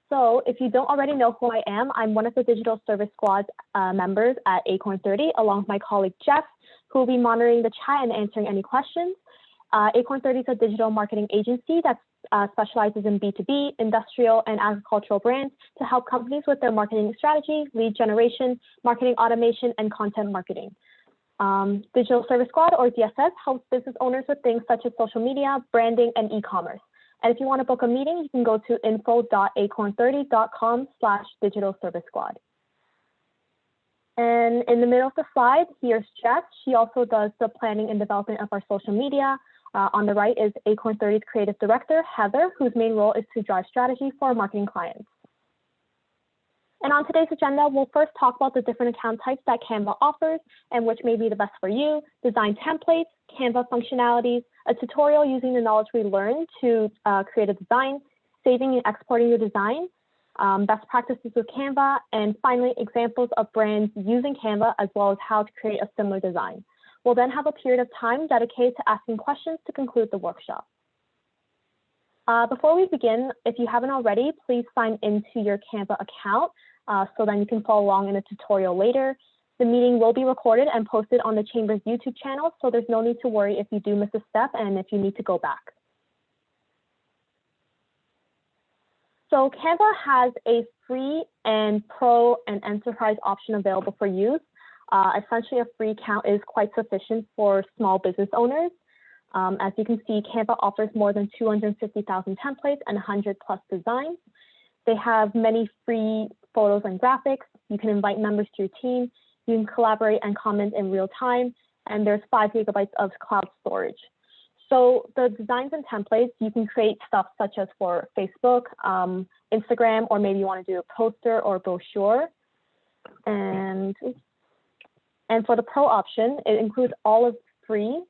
So if you don't already know who I am, I'm one of the Digital Service Squad members at Acorn 30, along with my colleague Jeff, who will be monitoring the chat and answering any questions. Acorn 30 is a digital marketing agency that specializes in B2B, industrial, and agricultural brands to help companies with their marketing strategy, lead generation, marketing automation, and content marketing. Digital Service Squad, or DSS, helps business owners with things such as social media, branding, and e-commerce. And if you want to book a meeting, you can go to info.acorn30.com/digital service squad. And in the middle of the slide, here's Jess. She also does the planning and development of our social media. On the right is Acorn 30's creative director, Heather, whose main role is to drive strategy for our marketing clients. And on today's agenda, we'll first talk about the different account types that Canva offers and which may be the best for you, design templates, Canva functionalities, a tutorial using the knowledge we learned to create a design, saving and exporting your design, best practices with Canva, and finally, examples of brands using Canva as well as how to create a similar design. We'll then have a period of time dedicated to asking questions to conclude the workshop. Before we begin, if you haven't already, please sign into your Canva account so then you can follow along in a tutorial later. The meeting will be recorded and posted on the Chamber's YouTube channel, so there's no need to worry if you do miss a step and if you need to go back. So Canva has a free and pro and enterprise option available for use. Essentially, a free account is quite sufficient for small business owners. As you can see, Canva offers more than 250,000 templates and 100+ designs. They have many free photos and graphics. You can invite members to your team. You can collaborate and comment in real time. And there's 5 GB of cloud storage. So the designs and templates, you can create stuff such as for Facebook, Instagram, or maybe you want to do a poster or a brochure. And for the pro option, it includes all of free.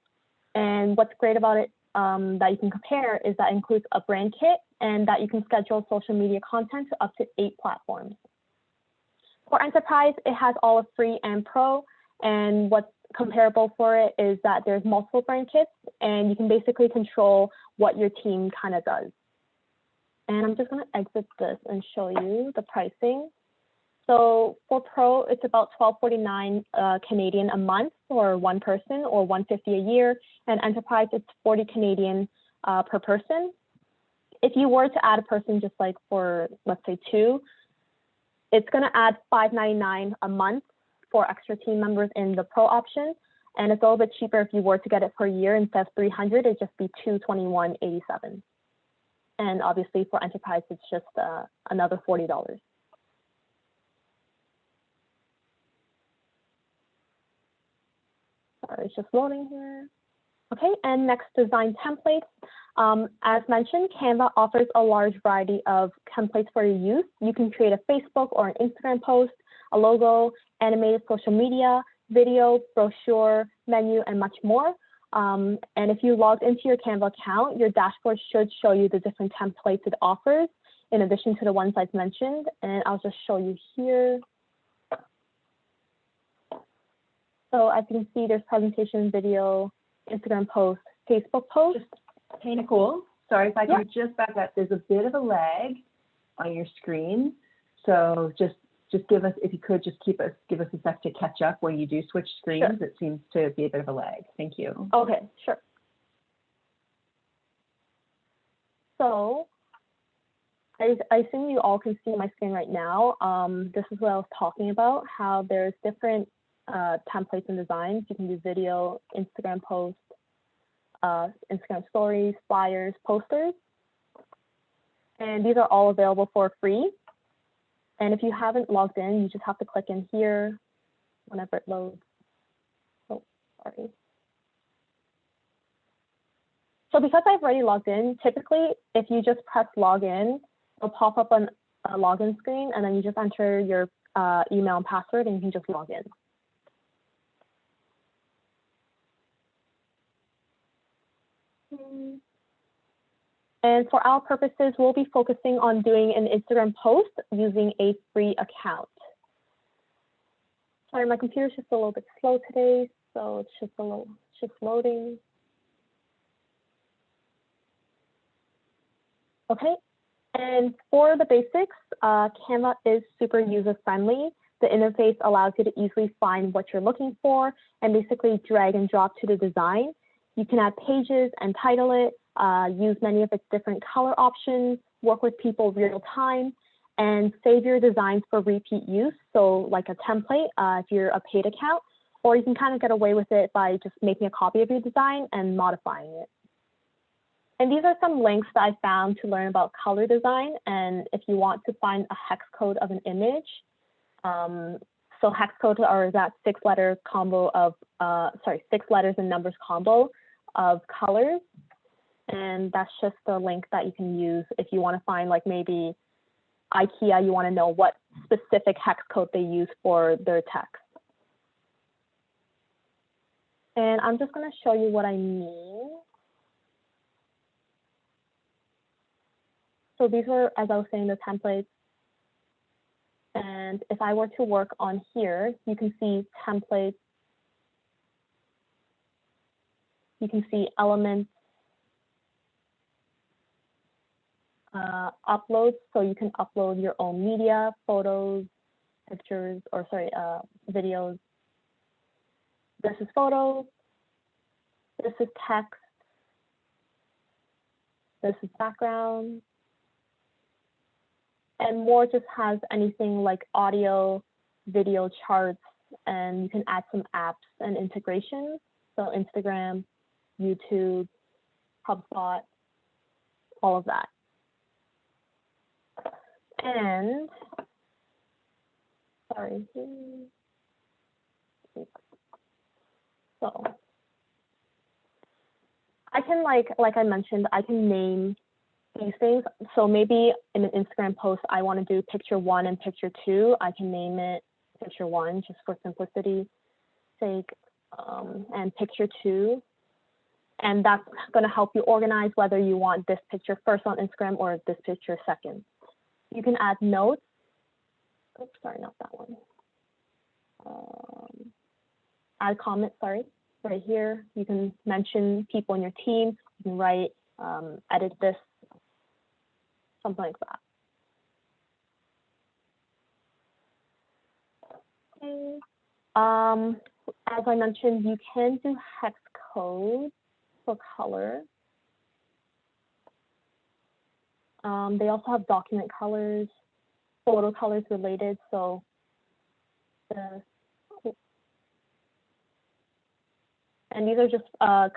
And what's great about it that you can compare is that it includes a brand kit and that you can schedule social media content to up to 8 platforms. For enterprise, it has all of free and pro. And what's comparable for it is that there's multiple brand kits and you can basically control what your team kind of does. And I'm just going to exit this and show you the pricing. So for pro, it's about $12.49 Canadian a month for one person, or $150 a year. And enterprise, it's 40 Canadian per person. If you were to add a person just like for, let's say 2, it's going to add $5.99 a month for extra team members in the pro option. And it's a little bit cheaper if you were to get it per year. Instead of $300, it'd just be $221.87. And obviously for enterprise, it's just another $40. Sorry, it's just loading here. Okay, and next, design templates. As mentioned, Canva offers a large variety of templates for your use. You can create a Facebook or an Instagram post, a logo, animated social media, video, brochure, menu, and much more. And if you logged into your Canva account, your dashboard should show you the different templates it offers, in addition to the ones I've mentioned. And I'll just show you here. So as you can see, there's presentation, video, Instagram post, Facebook post. Hey, Nicole, sorry if I could just back up. There's a bit of a lag on your screen. So just give us, if you could, just give us a sec to catch up when you do switch screens. Sure. It seems to be a bit of a lag. Thank you. Okay, sure. So I assume you all can see my screen right now. This is what I was talking about, how there's different templates and designs. You can do video, Instagram posts, Instagram stories, flyers, posters. And these are all available for free. And if you haven't logged in, you just have to click in here whenever it loads. Oh, sorry. So because I've already logged in, typically if you just press login, it'll pop up on a login screen, and then you just enter your email and password and you can just log in. And for our purposes, we'll be focusing on doing an Instagram post using a free account. Sorry, my computer's just a little bit slow today, so it's just loading. Okay, And for the basics, Canva is super user-friendly. The interface allows you to easily find what you're looking for and basically drag and drop to the design. You can add pages and title it, use many of its different color options, work with people real time, and save your designs for repeat use. So like a template, if you're a paid account, or you can kind of get away with it by just making a copy of your design and modifying it. And these are some links that I found to learn about color design. And if you want to find a hex code of an image, so hex codes are that 6-letter combo of, 6 letters and numbers combo of colors. And that's just the link that you can use if you want to find, like maybe IKEA, you want to know what specific hex code they use for their text. And I'm just going to show you what I mean. So these were, as I was saying, the templates. And if I were to work on here, you can see templates. You can see elements, uploads. So you can upload your own media, photos, pictures, or videos. This is photos. This is text. This is background. And more just has anything like audio, video charts, and you can add some apps and integrations. So Instagram, YouTube, HubSpot, all of that. And, sorry. So I can like I mentioned, I can name these things. So maybe in an Instagram post, I want to do picture 1 and picture 2. I can name it picture 1 just for simplicity's sake, and picture 2. And that's going to help you organize whether you want this picture first on Instagram or this picture second. You can add notes. Oops, sorry, not that one. Add comments, sorry, right here. You can mention people in your team. You can write, edit this, something like that. Okay. As I mentioned, you can do hex codes for color. They also have document colors, photo colors related. So and these are just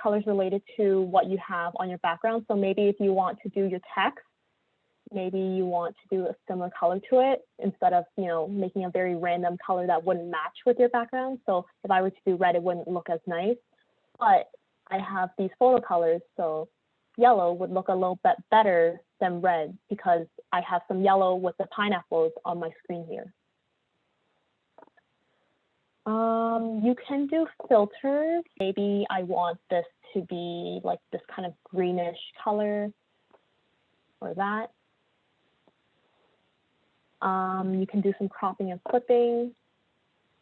colors related to what you have on your background. So maybe if you want to do your text, maybe you want to do a similar color to it instead of, making a very random color that wouldn't match with your background. So if I were to do red, it wouldn't look as nice. But I have these photo colors, so yellow would look a little bit better than red because I have some yellow with the pineapples on my screen here. You can do filters. Maybe I want this to be like this kind of greenish color or that. You can do some cropping and clipping.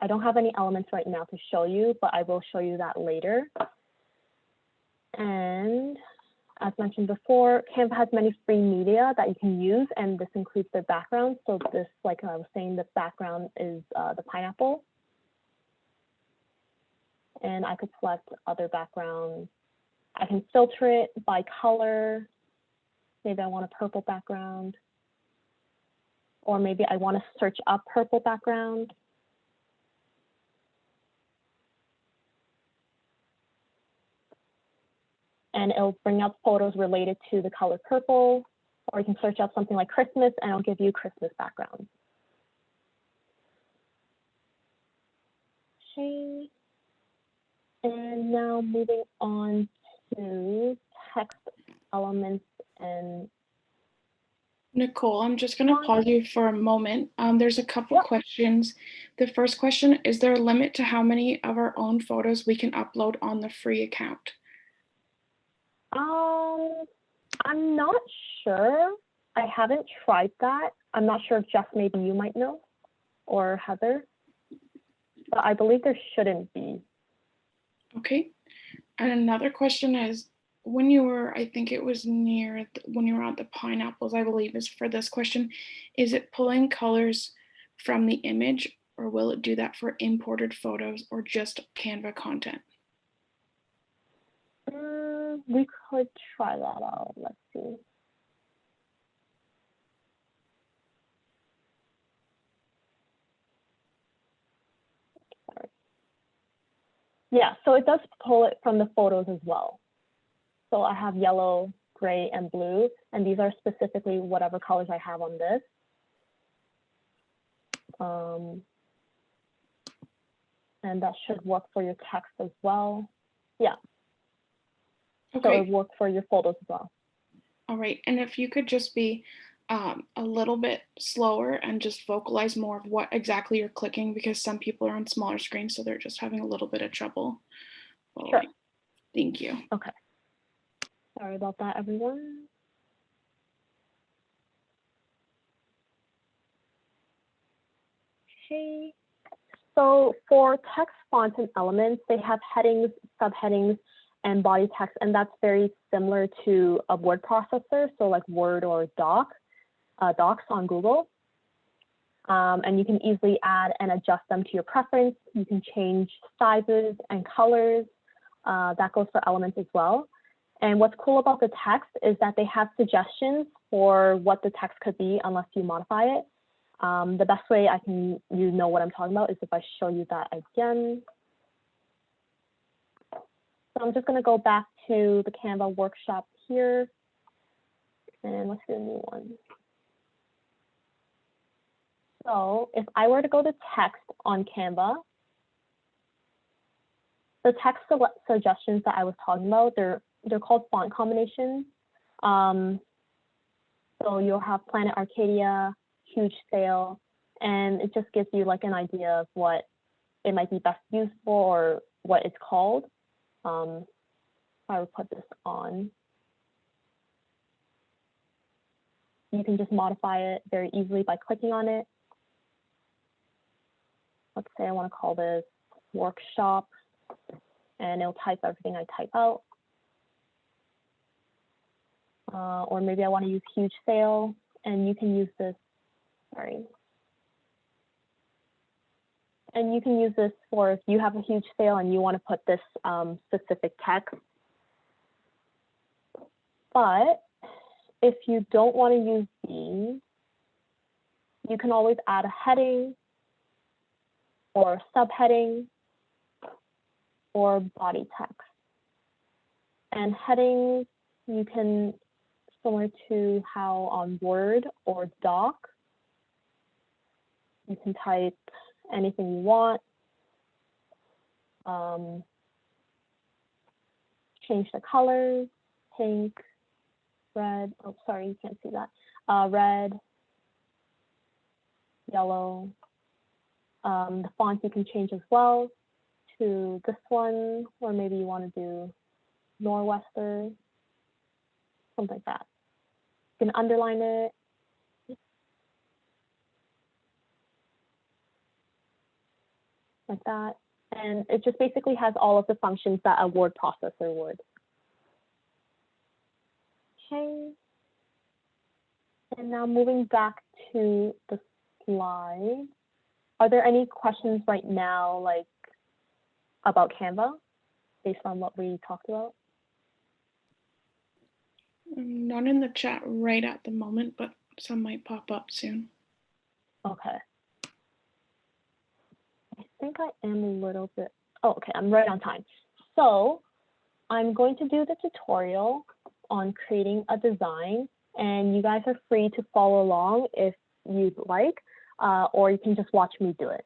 I don't have any elements right now to show you, but I will show you that later. And as mentioned before, Canva has many free media that you can use, and this includes their background. So this, like I was saying, the background is the pineapple. And I could select other backgrounds. I can filter it by color. Maybe I want a purple background. Or maybe I want to search up purple background. And it'll bring up photos related to the color purple. Or you can search up something like Christmas and it'll give you Christmas background. Okay. And now moving on to text elements and Nicole, I'm just going to pause you for a moment. There's a couple questions. The first question, is there a limit to how many of our own photos we can upload on the free account? I'm not sure. I haven't tried that. I'm not sure if Jess, maybe you might know, or Heather, but I believe there shouldn't be. Okay. And another question is, when you were, I think it was near when you were at the pineapples, I believe is for this question, is it pulling colors from the image, or will it do that for imported photos or just Canva content? We could try that out. Let's see. Sorry. Yeah, so it does pull it from the photos as well. So I have yellow, gray, and blue, and these are specifically whatever colors I have on this. And that should work for your text as well. Yeah. Okay. So it works for your photos as well. All right. And if you could just be a little bit slower and just vocalize more of what exactly you're clicking, because some people are on smaller screens, so they're just having a little bit of trouble following. Sure. Thank you. Okay. Sorry about that, everyone. Okay. So for text fonts and elements, they have headings, subheadings, and body text, and that's very similar to a word processor, so like Word or Docs on Google. And you can easily add and adjust them to your preference. You can change sizes and colors. That goes for elements as well. And what's cool about the text is that they have suggestions for what the text could be unless you modify it. The best way you know what I'm talking about is if I show you that again. So I'm just going to go back to the Canva workshop here. And let's do a new one. So if I were to go to text on Canva, the text suggestions that I was talking about, they're called font combinations. So you'll have Planet Arcadia, Huge Sale, and it just gives you like an idea of what it might be best used for or what it's called. I would put this on. You can just modify it very easily by clicking on it. Let's say I want to call this workshop, and it'll type everything I type out. Or maybe I want to use huge sale, and you can use this, sorry. And you can use this for if you have a huge sale and you want to put this specific text. But if you don't want to use these, you can always add a heading or a subheading or body text. And headings, you can, similar to how on Word or Doc, you can type anything you want. Change the colors, pink, red, oh, sorry, you can't see that. Red, yellow. The font you can change as well to this one, or maybe you want to do Nor'wester, something like that. You can underline it. Like that. And it just basically has all of the functions that a word processor would. Okay. And now moving back to the slide. Are there any questions right now, like about Canva, based on what we talked about? None in the chat right at the moment, but some might pop up soon. Okay. I think I am a little bit, oh, okay, I'm right on time. So I'm going to do the tutorial on creating a design, and you guys are free to follow along if you'd like, or you can just watch me do it.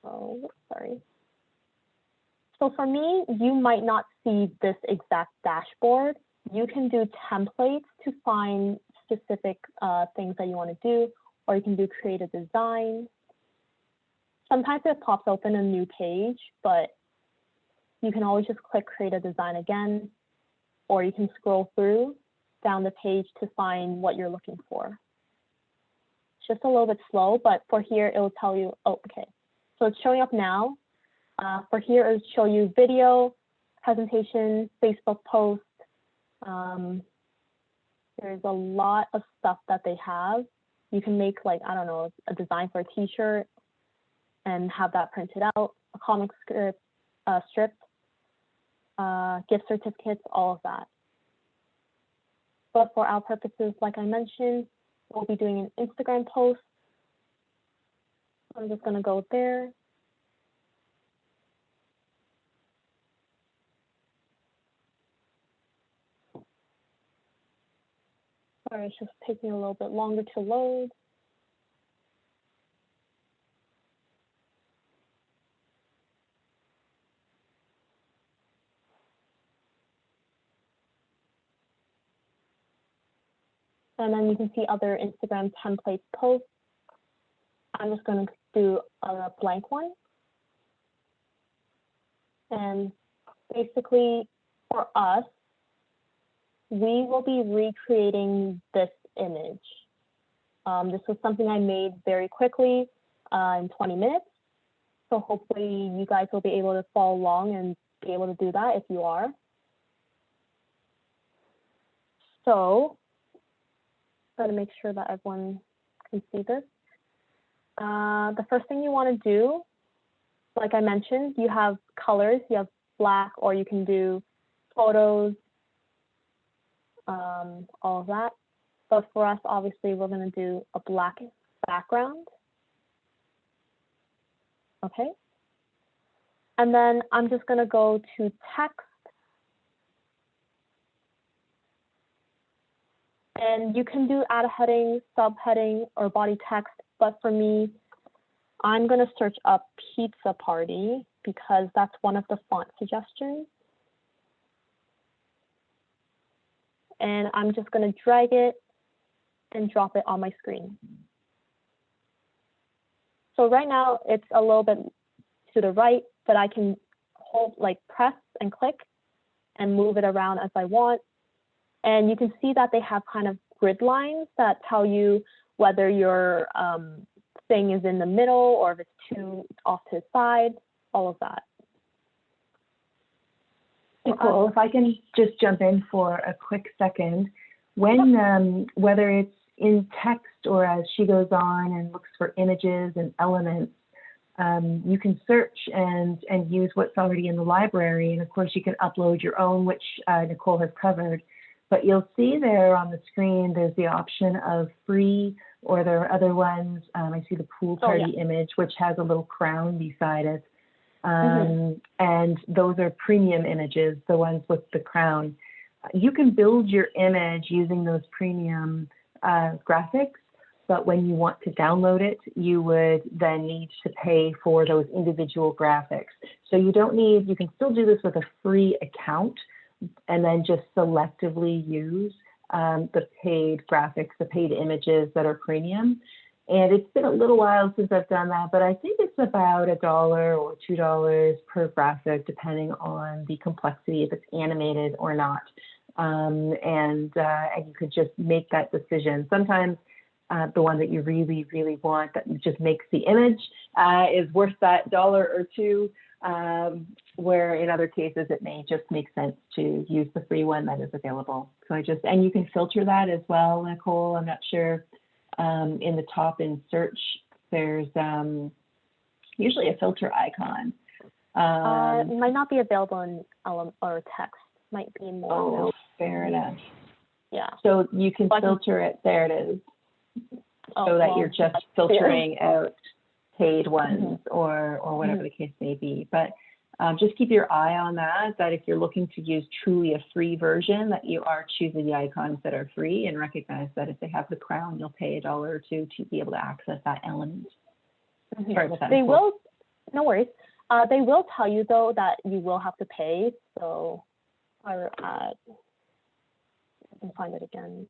Oh, sorry. So for me, you might not see this exact dashboard. You can do templates to find specific things that you want to do, or you can do create a design. Sometimes it pops open a new page, but you can always just click create a design again, or you can scroll through down the page to find what you're looking for. It's just a little bit slow, but for here, it will tell you, oh, okay. So it's showing up now. For here, it will show you video, presentation, Facebook post. There's a lot of stuff that they have. You can make like, I don't know, a design for a t-shirt and have that printed out, a comic strip, gift certificates, all of that. But for our purposes, like I mentioned, we'll be doing an Instagram post. I'm just gonna go there. Sorry, it's just taking a little bit longer to load. And then you can see other Instagram template posts. I'm just going to do a blank one. And basically, for us, we will be recreating this image. This was something I made very quickly in 20 minutes. So hopefully you guys will be able to follow along and be able to do that if you are. So I'm going to make sure that everyone can see this. The first thing you want to do, like I mentioned, you have colors, you have black, or you can do photos, all of that. But for us, obviously, we're going to do a black background. Okay. And then I'm just going to go to text. And you can do add a heading, subheading, or body text. But for me, I'm going to search up pizza party because that's one of the font suggestions. And I'm just going to drag it and drop it on my screen. So right now it's a little bit to the right, but I can hold, like press and click and move it around as I want. And you can see that they have kind of grid lines that tell you whether your thing is in the middle or if it's too off to the side, all of that. Nicole, if I can just jump in for a quick second, when whether it's in text or as she goes on and looks for images and elements, you can search and use what's already in the library, and of course you can upload your own, which Nicole has covered. But you'll see there on the screen, there's the option of free, or there are other ones. I see the pool party image, which has a little crown beside it. And those are premium images, the ones with the crown. You can build your image using those premium graphics, but when you want to download it, you would then need to pay for those individual graphics. So you don't need, you can still do this with a free account and then just selectively use the paid graphics, the paid images that are premium. And it's been a little while since I've done that, but I think it's about $1 or $2 per graphic, depending on the complexity, if it's animated or not. And you could just make that decision. Sometimes the one that you really, really want that just makes the image is worth that $1 or $2, where in other cases it may just make sense to use the free one that is available. So and you can filter that as well, Nicole. I'm not sure. In the top in search, there's usually a filter icon. It might not be available in or text. Might be more. Oh, fair enough. Yeah. So you can filter it. There it is. So that you're just filtering out paid ones or whatever the case may be. But just keep your eye on that if you're looking to use truly a free version, that you are choosing the icons that are free, and recognize that if they have the crown, you'll pay $1 or $2 to be able to access that element. Sorry about that. They will, no worries. They will tell you though that you will have to pay. So I can find it again.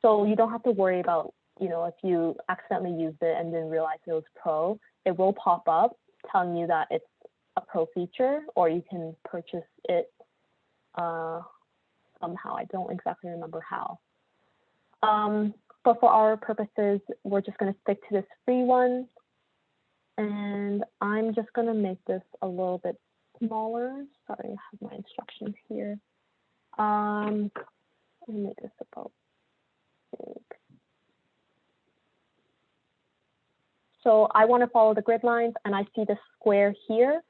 So you don't have to worry about, if you accidentally used it and didn't realize it was pro, it will pop up telling you that it's a pro feature, or you can purchase it somehow. I don't exactly remember how. But for our purposes, we're just going to stick to this free one. And I'm just going to make this a little bit smaller. Sorry, I have my instructions here. Let me make this about big. So I want to follow the grid lines, and I see the square here.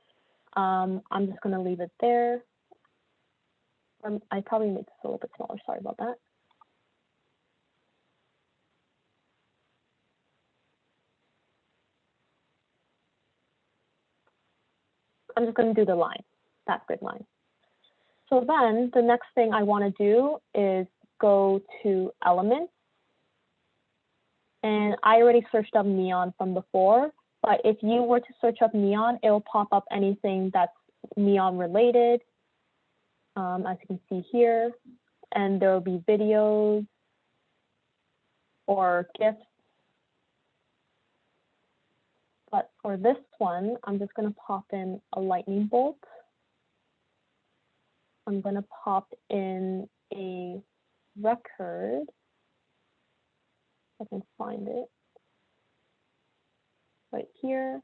I'm just going to leave it there. I probably made this a little bit smaller. Sorry about that. I'm just going to do the line, that grid line. So then the next thing I want to do is go to elements. And I already searched up neon from before, but if you were to search up neon, it will pop up anything that's neon related, as you can see here. And there will be videos or GIFs. But for this one, I'm just going to pop in a lightning bolt. I'm going to pop in a record. I can find it right here.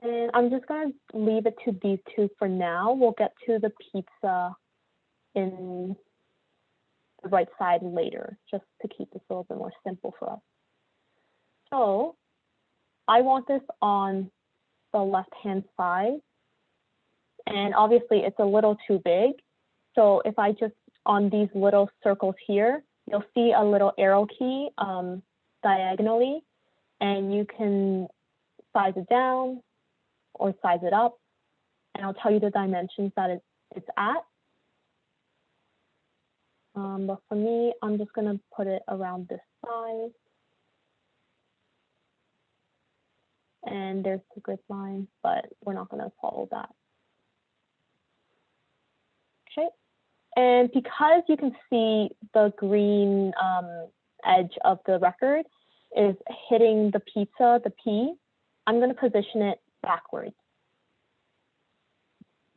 And I'm just going to leave it to these two for now. We'll get to the pizza in the right side later, just to keep this a little bit more simple for us. So I want this on the left-hand side. And obviously it's a little too big. So if I just, on these little circles here, you'll see a little arrow key diagonally, and you can size it down or size it up. And I'll tell you the dimensions that it's at. But for me, I'm just gonna put it around this size. And there's the grid line, but we're not gonna follow that. Okay, and because you can see the green edge of the record is hitting the pizza, the P, I'm going to position it backwards.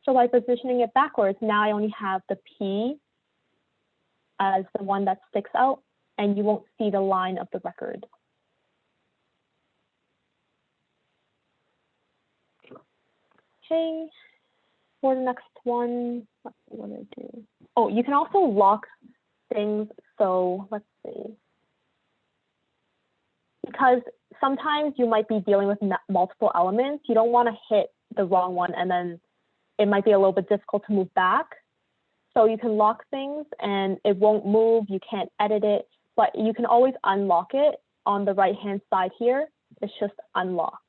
So by positioning it backwards, now I only have the P as the one that sticks out, and you won't see the line of the record. Okay. For the next one, let's see what I do. Oh, you can also lock things. So let's see. Because sometimes you might be dealing with multiple elements. You don't want to hit the wrong one, and then it might be a little bit difficult to move back. So you can lock things and it won't move. You can't edit it, but you can always unlock it on the right-hand side here. It's just unlock.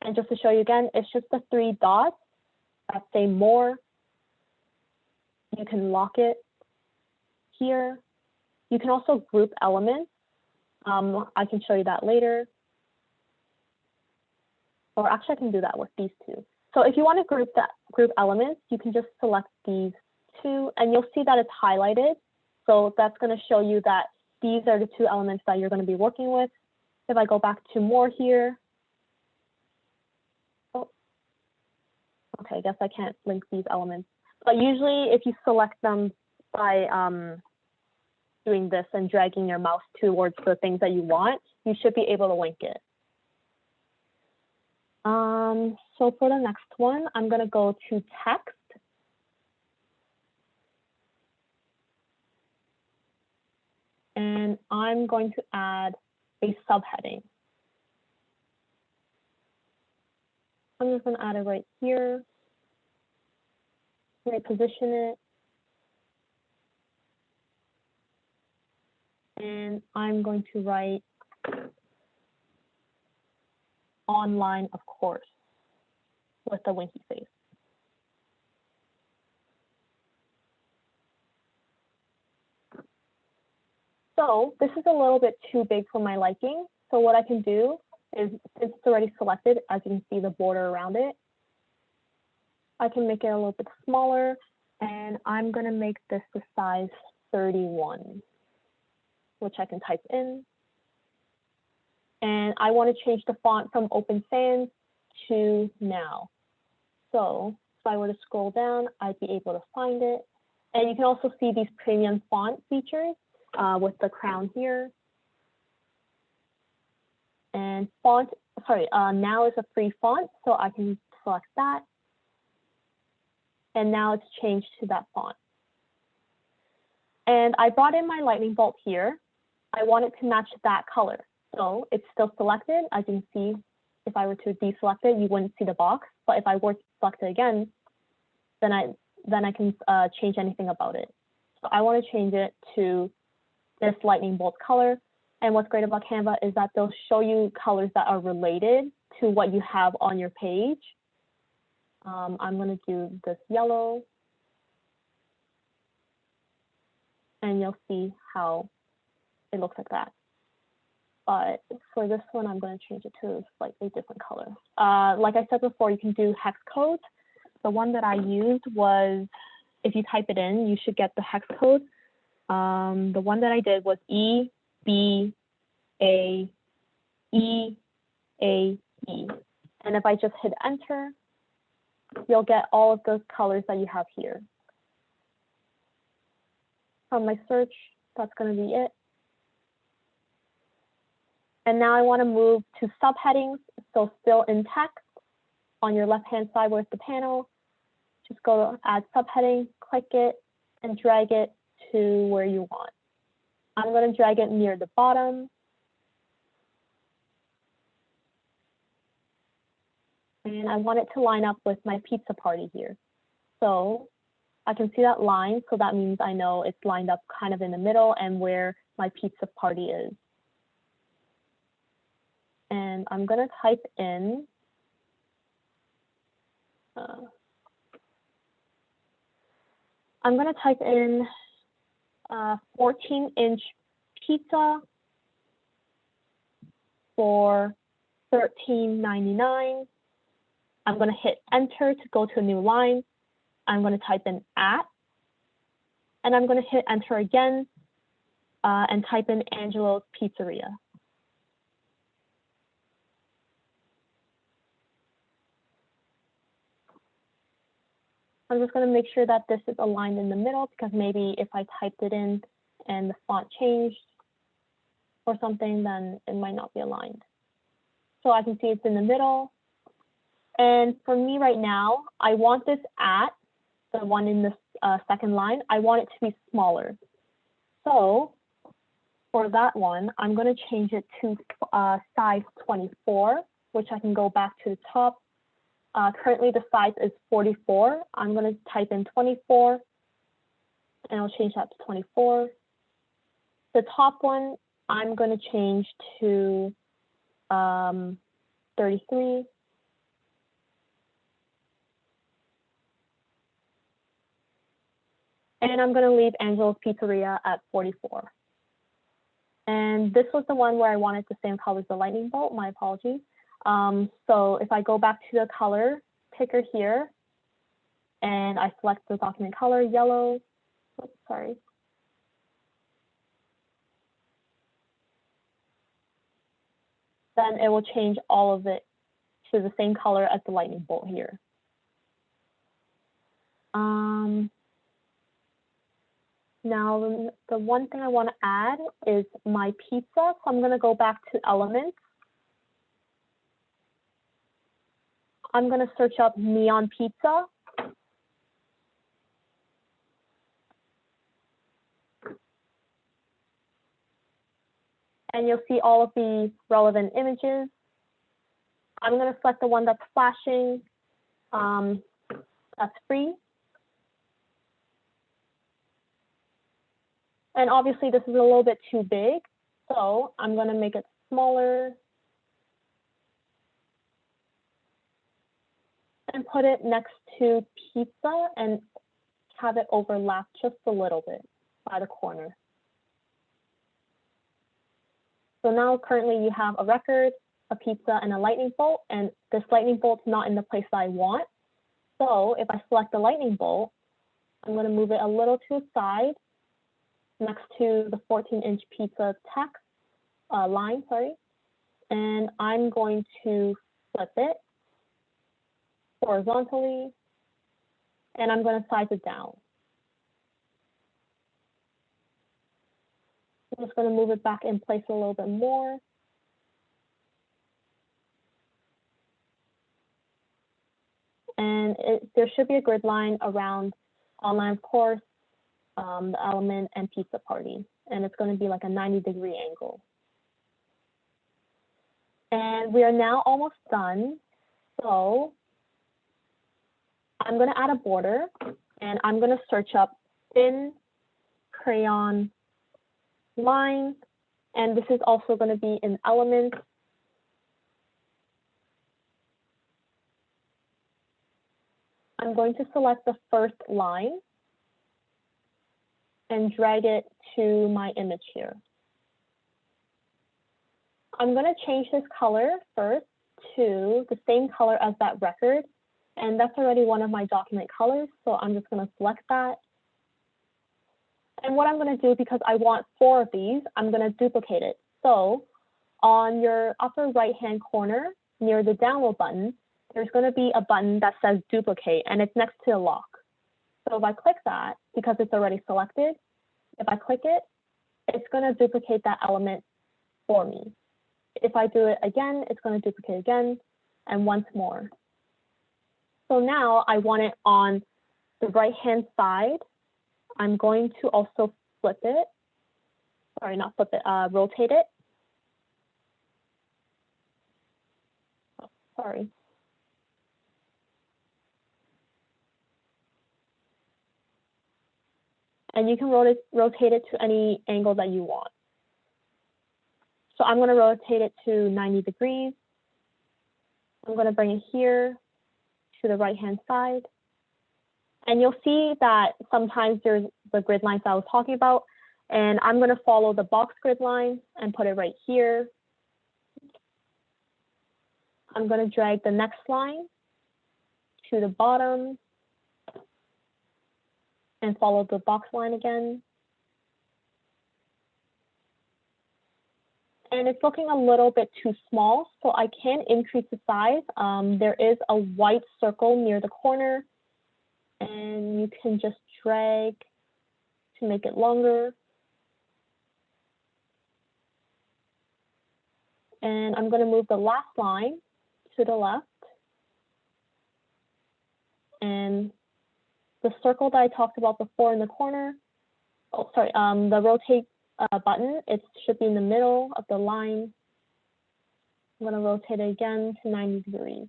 And just to show you again, it's just the 3 dots that say more. You can lock it here. You can also group elements. I can show you that later. Or actually, I can do that with these two. So if you want to group elements, you can just select these two, and you'll see that it's highlighted. So that's going to show you that these are the 2 elements that you're going to be working with. If I go back to more here, okay, I guess I can't link these elements. But usually if you select them by doing this and dragging your mouse towards the things that you want, you should be able to link it. So for the next one, I'm going to go to text. And I'm going to add a subheading. I'm just going to add it right here. Reposition it. And I'm going to write online, of course, with the winky face. So this is a little bit too big for my liking. So what I can do is, since it's already selected, as you can see the border around it, I can make it a little bit smaller, and I'm going to make this the size 31, which I can type in. And I want to change the font from Open Sans to Now. So if I were to scroll down, I'd be able to find it. And you can also see these premium font features. with the crown here. And font, sorry, now is a free font, so I can select that. And now it's changed to that font. And I brought in my lightning bolt here. I want it to match that color. So it's still selected. As you can see, if I were to deselect it, you wouldn't see the box. But if I were to select it again, then I can change anything about it. So I want to change it to this lightning bolt color. And what's great about Canva is that they'll show you colors that are related to what you have on your page. I'm going to do this yellow. And you'll see how it looks like that. But for this one, I'm going to change it to a slightly different color. Like I said before, you can do hex codes. The one that I used was, if you type it in, you should get the hex code. The one that I did was E, B, A, E, A, E. And if I just hit enter, you'll get all of those colors that you have here. From my search, that's going to be it. And now I want to move to subheadings. So still in text, on your left-hand side with the panel, just go to add subheading, click it, and drag it to where you want. I'm going to drag it near the bottom. And I want it to line up with my pizza party here. So I can see that line, so that means I know it's lined up kind of in the middle and where my pizza party is. And I'm going to type in I'm going to type in 14-inch pizza for $13.99. I'm going to hit enter to go to a new line. I'm going to type in at, and I'm going to hit enter again and type in Angelo's Pizzeria. I'm just going to make sure that this is aligned in the middle, because maybe if I typed it in and the font changed or something, then it might not be aligned. So I can see it's in the middle. And for me right now, I want this at, the one in this second line, I want it to be smaller. So for that one, I'm going to change it to size 24, which I can go back to the top. Currently the size is 44. I'm going to type in 24 and I'll change that to 24. The top one, I'm going to change to 33. And I'm going to leave Angelo's Pizzeria at 44. And this was the one where I wanted the same color as the lightning bolt. My apologies. So if I go back to the color picker here, and I select the document color, yellow, oops, sorry. Then it will change all of it to the same color as the lightning bolt here. Now, the one thing I want to add is my pizza. So I'm going to go back to elements. I'm going to search up neon pizza. And you'll see all of the relevant images. I'm going to select the one that's flashing. That's free. And obviously this is a little bit too big, so I'm going to make it smaller and put it next to pizza and have it overlap just a little bit by the corner. So now currently you have a record, a pizza, and a lightning bolt, and this lightning bolt's not in the place that I want. So if I select the lightning bolt, I'm going to move it a little to the side next to the 14-inch pizza text line, sorry. And I'm going to flip it horizontally, and I'm going to size it down. I'm just going to move it back in place a little bit more. And there should be a grid line around online course, the element, and pizza party. And it's going to be like a 90-degree angle. And we are now almost done. So I'm going to add a border, and I'm going to search up thin crayon line. And this is also going to be in elements. I'm going to select the first line and drag it to my image here. I'm going to change this color first to the same color as that record, and that's already one of my document colors, so I'm just going to select that. And what I'm going to do, because I want 4 of these, I'm going to duplicate it. So on your upper right-hand corner near the download button, there's going to be a button that says duplicate, and it's next to a lock. So if I click that, because it's already selected, if I click it, it's going to duplicate that element for me. If I do it again, it's going to duplicate again, and once more. So now I want it on the right-hand side. I'm going to also flip it. Sorry, not flip it, rotate it. Oh, sorry. And you can rotate it to any angle that you want. So I'm going to rotate it to 90 degrees. I'm going to bring it here to the right-hand side. And you'll see that sometimes there's the grid lines I was talking about. And I'm going to follow the box grid line and put it right here. I'm going to drag the next line to the bottom and follow the box line again. And it's looking a little bit too small, so I can increase the size. There is a white circle near the corner, and you can just drag to make it longer. And I'm going to move the last line to the left. And the circle that I talked about before in the corner, oh, sorry, the rotate button, it should be in the middle of the line. I'm going to rotate it again to 90 degrees.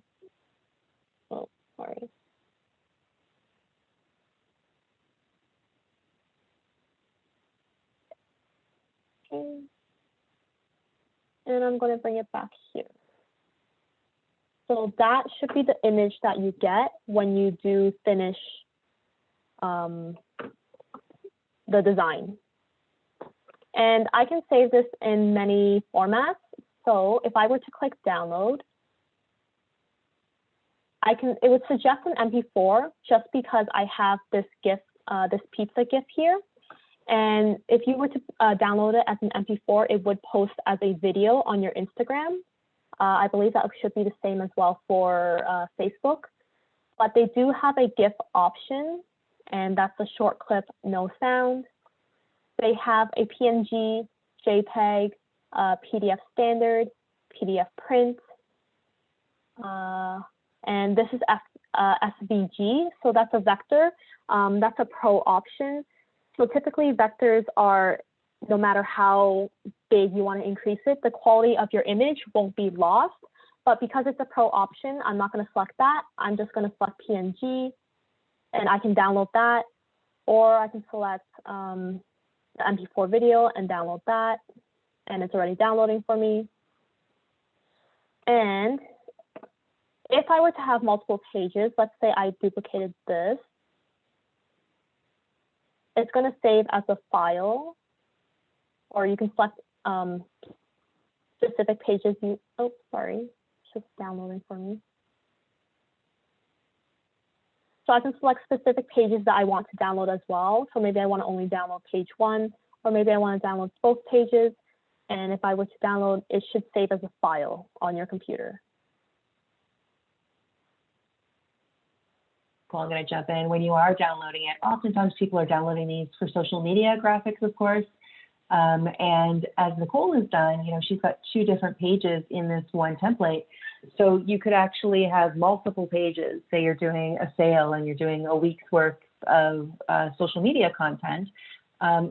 Oh, sorry. Okay. And I'm going to bring it back here. So that should be the image that you get when you do finish the design. And I can save this in many formats. So if I were to click download, it would suggest an MP4 just because I have this GIF, this pizza GIF here. And if you were to download it as an MP4, it would post as a video on your Instagram. I believe that should be the same as well for Facebook. But they do have a GIF option, and that's a short clip, no sound. They have a PNG, JPEG, PDF standard, PDF print, and this is SVG, so that's a vector. That's a pro option. So typically vectors are, no matter how big you want to increase it, the quality of your image won't be lost. But because it's a pro option, I'm not going to select that. I'm just going to select PNG, and I can download that, or I can select the MP4 video and download that, and it's already downloading for me. And if I were to have multiple pages, let's say I duplicated this, it's going to save as a file, or you can select specific pages. Oh, sorry, it's just downloading for me. So I can select specific pages that I want to download as well. So maybe I want to only download page 1, or maybe I want to download both pages. And if I were to download, it should save as a file on your computer. Cool, I'm going to jump in. When you are downloading it, oftentimes people are downloading these for social media graphics, of course. And as Nicole has done, she's got 2 different pages in this one template. So you could actually have multiple pages. Say you're doing a sale and you're doing a week's worth of social media content.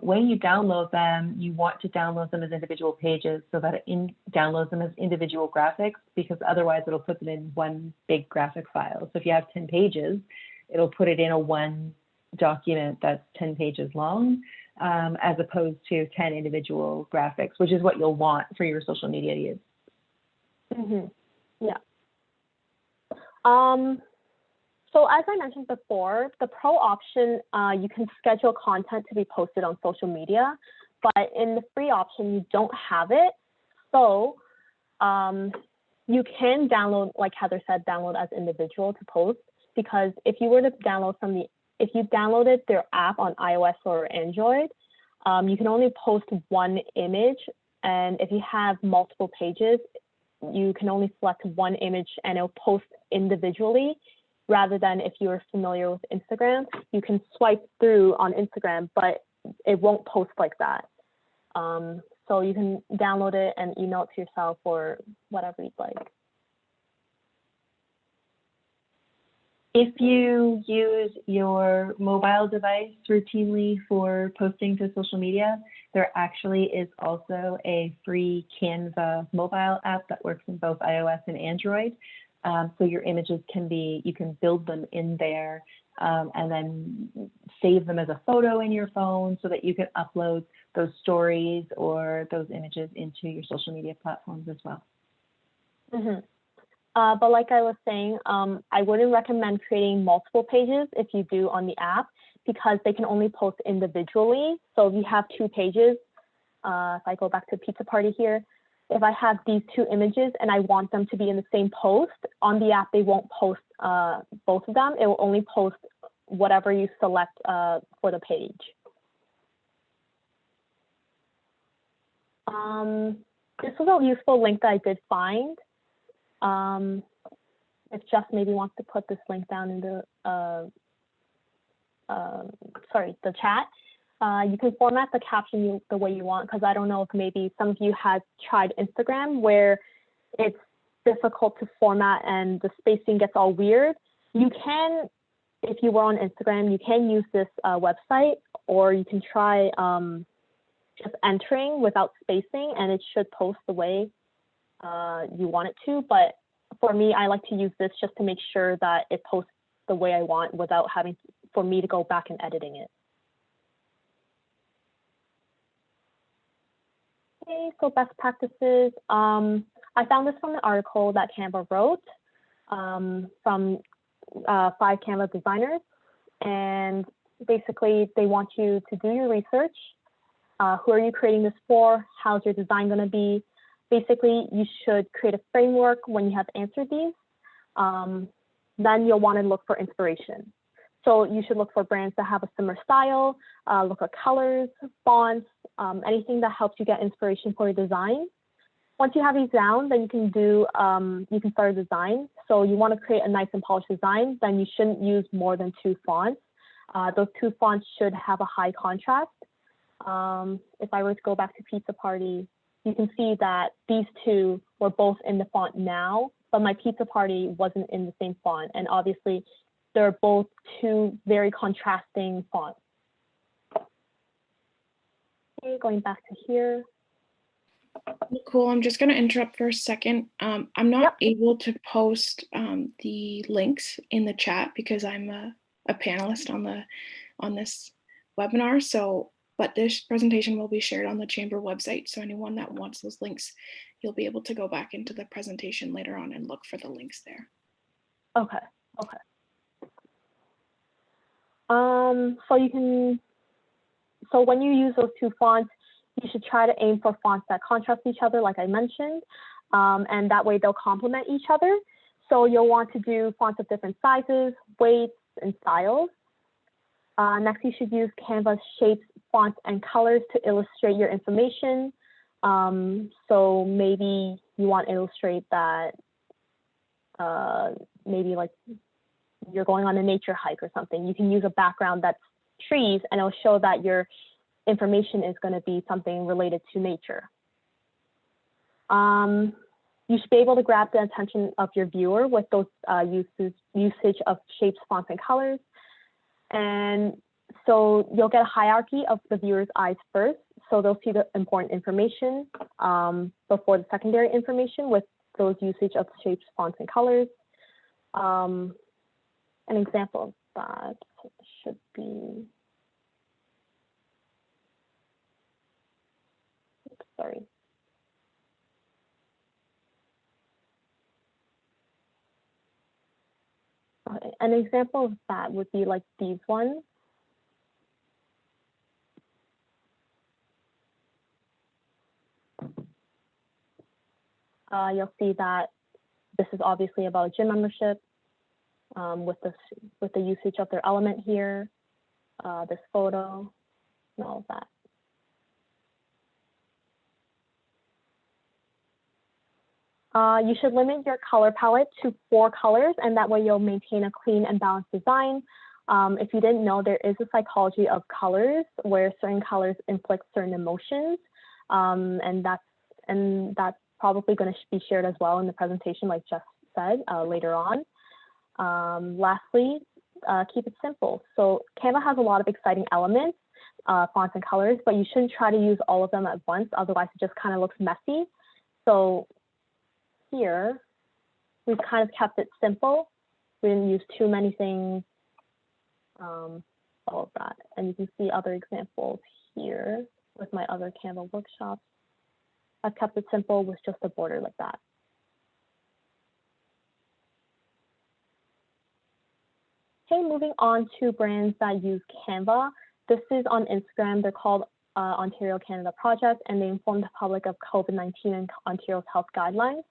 When you download them, you want to download them as individual pages so that it downloads them as individual graphics, because otherwise it'll put them in one big graphic file. So if you have 10 pages, it'll put it in a one document that's 10 pages long, as opposed to 10 individual graphics, which is what you'll want for your social media use. Mm-hmm. Yeah. So as I mentioned before, the pro option, you can schedule content to be posted on social media, but in the free option, you don't have it. So you can download, like Heather said, download as individual to post, because if you were to download if you downloaded their app on iOS or Android, you can only post one image. And if you have multiple pages, you can only select one image and it'll post individually, rather than if you're familiar with Instagram, you can swipe through on Instagram, but it won't post like that. So you can download it and email it to yourself or whatever you'd like. If you use your mobile device routinely for posting to social media, there actually is also a free Canva mobile app that works in both iOS and Android. So your images you can build them in there, and then save them as a photo in your phone so that you can upload those stories or those images into your social media platforms as well. Mm-hmm. But like I was saying, I wouldn't recommend creating multiple pages if you do on the app, because they can only post individually. So if you have 2 pages, if I go back to Pizza Party here, if I have these 2 images and I want them to be in the same post, on the app, they won't post both of them. It will only post whatever you select for the page. This was a useful link that I did find. If Jeff maybe wants to put this link down in the the chat. You can format the caption the way you want, because I don't know if maybe some of you had tried Instagram where it's difficult to format and the spacing gets all weird. You can, if you were on Instagram, you can use this website, or you can try just entering without spacing, and it should post the way you want it to. But for me, I like to use this just to make sure that it posts the way I want without having for me to go back and editing it. Okay, so best practices. I found this from an article that Canva wrote from 5 Canva designers. And basically, they want you to do your research. Who are you creating this for? How's your design going to be? Basically, you should create a framework when you have answered these. Then you'll want to look for inspiration. So you should look for brands that have a similar style, look at colors, fonts, anything that helps you get inspiration for your design. Once you have these down, then you can start a design. So you want to create a nice and polished design, then you shouldn't use more than 2 fonts. Those 2 fonts should have a high contrast. If I were to go back to Pizza Party, you can see that these 2 were both in the font now, but my Pizza Party wasn't in the same font. And obviously, they're both 2 very contrasting fonts. Okay, going back to here. Cool. I'm just going to interrupt for a second. I'm not able to post the links in the chat because I'm a panelist on this webinar. So, but this presentation will be shared on the Chamber website. So anyone that wants those links, you'll be able to go back into the presentation later on and look for the links there. Okay. Okay. So when you use those 2 fonts, you should try to aim for fonts that contrast each other, like I mentioned, and that way they'll complement each other. So you'll want to do fonts of different sizes, weights, and styles. Next, you should use Canva's shapes, fonts, and colors to illustrate your information. So maybe you want to illustrate that maybe like you're going on a nature hike or something. You can use a background that's trees, and it'll show that you're information is going to be something related to nature. You should be able to grab the attention of your viewer with those usage of shapes, fonts, and colors. And so you'll get a hierarchy of the viewer's eyes first. So they'll see the important information before the secondary information with those usage of shapes, fonts, and colors. An example of that should be, sorry. Okay. An example of that would be like these ones. You'll see that this is obviously about gym membership with the usage of their element here, this photo, and all of that. You should limit your color palette to 4 colors, and that way you'll maintain a clean and balanced design. If you didn't know, there is a psychology of colors where certain colors inflict certain emotions, and that's probably going to be shared as well in the presentation, like Jeff said, later on. Lastly, keep it simple. So Canva has a lot of exciting elements, fonts and colors, but you shouldn't try to use all of them at once, otherwise it just kind of looks messy. So here, we've kind of kept it simple. We didn't use too many things, all of that. And you can see other examples here with my other Canva workshops. I've kept it simple with just a border like that. Okay, moving on to brands that use Canva. This is on Instagram. They're called Ontario Canada Project, and they inform the public of COVID-19 and Ontario's health guidelines.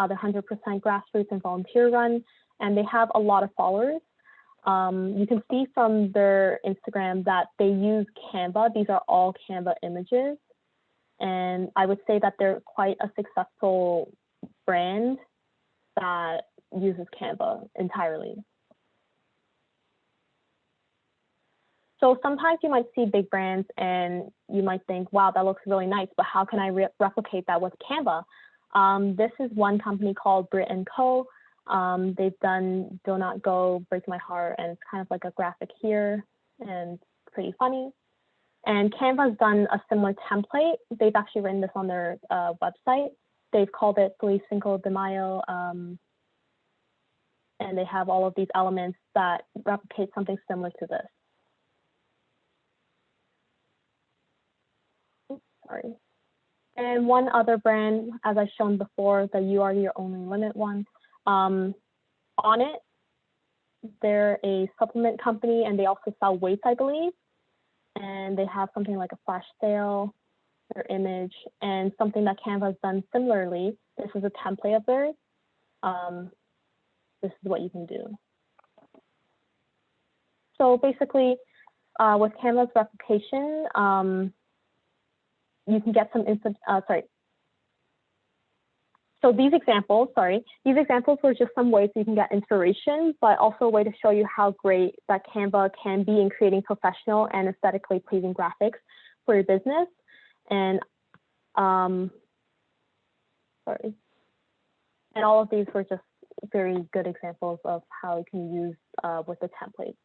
They're 100% grassroots and volunteer run, and they have a lot of followers. You can see from their Instagram that they use Canva. These are all Canva images. And I would say that they're quite a successful brand that uses Canva entirely. So sometimes you might see big brands and you might think, wow, that looks really nice, but how can I replicate that with Canva? This is one company called Brit & Co. They've done Do Not Go, Break My Heart, and it's kind of like a graphic here and pretty funny. And Canva's done a similar template. They've actually written this on their website. They've called it Feliz Cinco de Mayo, and they have all of these elements that replicate something similar to this. Oops, sorry. And one other brand, as I've shown before, the You Are Your Only Limit one. On it, they're a supplement company, and they also sell weights, I believe. And they have something like a flash sale, their image, and something that Canva has done similarly. This is a template of theirs. This is what you can do. So basically, with Canva's replication, you can get some So these examples were just some ways you can get inspiration, but also a way to show you how great that Canva can be in creating professional and aesthetically pleasing graphics for your business. And and all of these were just very good examples of how you can use with the templates.